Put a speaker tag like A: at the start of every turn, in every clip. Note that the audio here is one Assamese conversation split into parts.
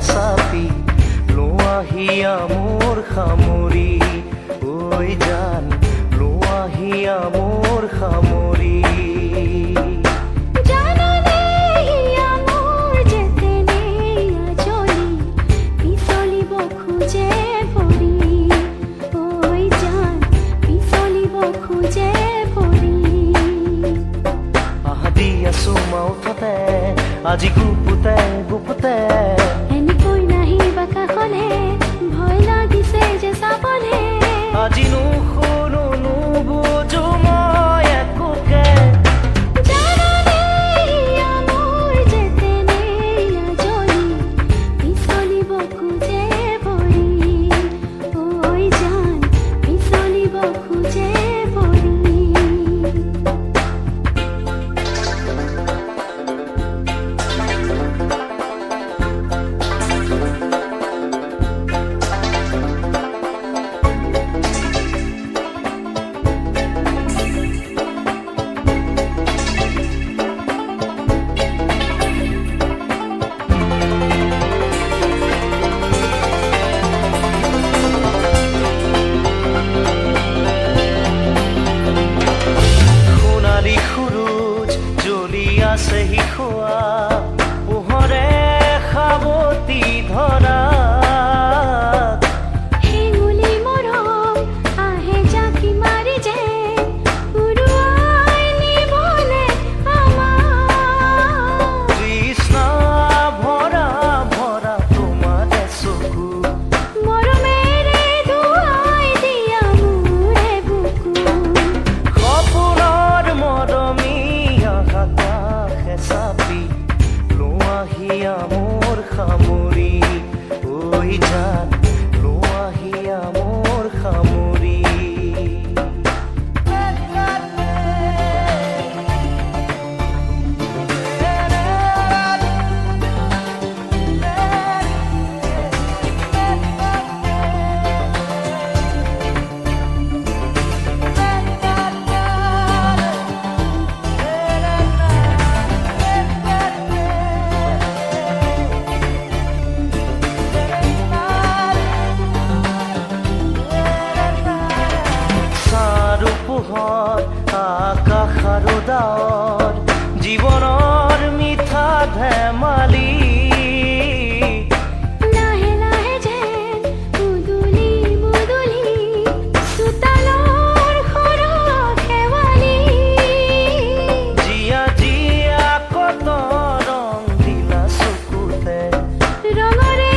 A: হেঁচাপি লোৱাহিয়া মোৰ সামৰি ঐ জান লোৱাহিয়া মোৰ সামৰি আজি গুপুতে গুপুতে
B: এনেকৈ নাহি বাকাখনে ভয় লাগিছে যে চাবলে
A: আজি নুশুনো নুবুজো মই একোকে
B: জানানে মোৰ যেতেনে আজলি পিছলিব খোজে ভৰি ঐ জান পিছলিব খোজে ভৰি
A: আছেহি খোৱা পোহৰে সাৱতি ধৰা
B: হেঙুলি মৰম আহে জাকি মাৰি যে উৰুৱাই নিবলে আমাৰ
A: তৃষ্ণা ভৰা ভৰা তোমাৰে চকু
B: মৰমেৰে ধুৱাই দিয়া মোৰে বুকু
A: সপোনৰ মৰমী হেঁচাপি লোৱাহিয়া মোৰ সামৰি ঐ জান লোৱাহিয়া মোৰ সামৰি আকাশ আৰু ডাৱৰ জীৱনৰ মিঠা ধেমালি
B: লাহে লাহে যেন মুদুলি মুদুলি চোতালৰ সৰহ শেৱালি
A: জিয়া জিয়া কত ৰং দিলা চকুতে
B: ৰঙৰে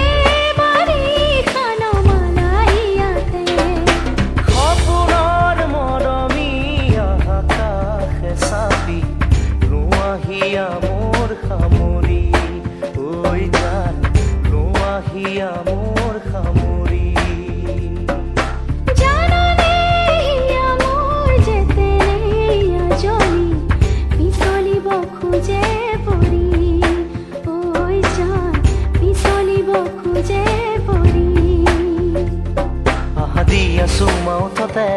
B: বাৰিষা নমালা ইয়াতে
A: সপোনৰ মৰমী হেঁচাপি লোৱাহিয়া মোৰ সামৰি ঐ জান লোৱাহিয়া মোৰ সামৰি
B: জানানে মোৰ যেতেনে আজলি পিছলিব খোজে ভৰি ঐ জান পিছলিব খোজে ভৰি
A: আহা দি আছো মাউথতে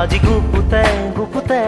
A: আজি গুপুতে গুপুতে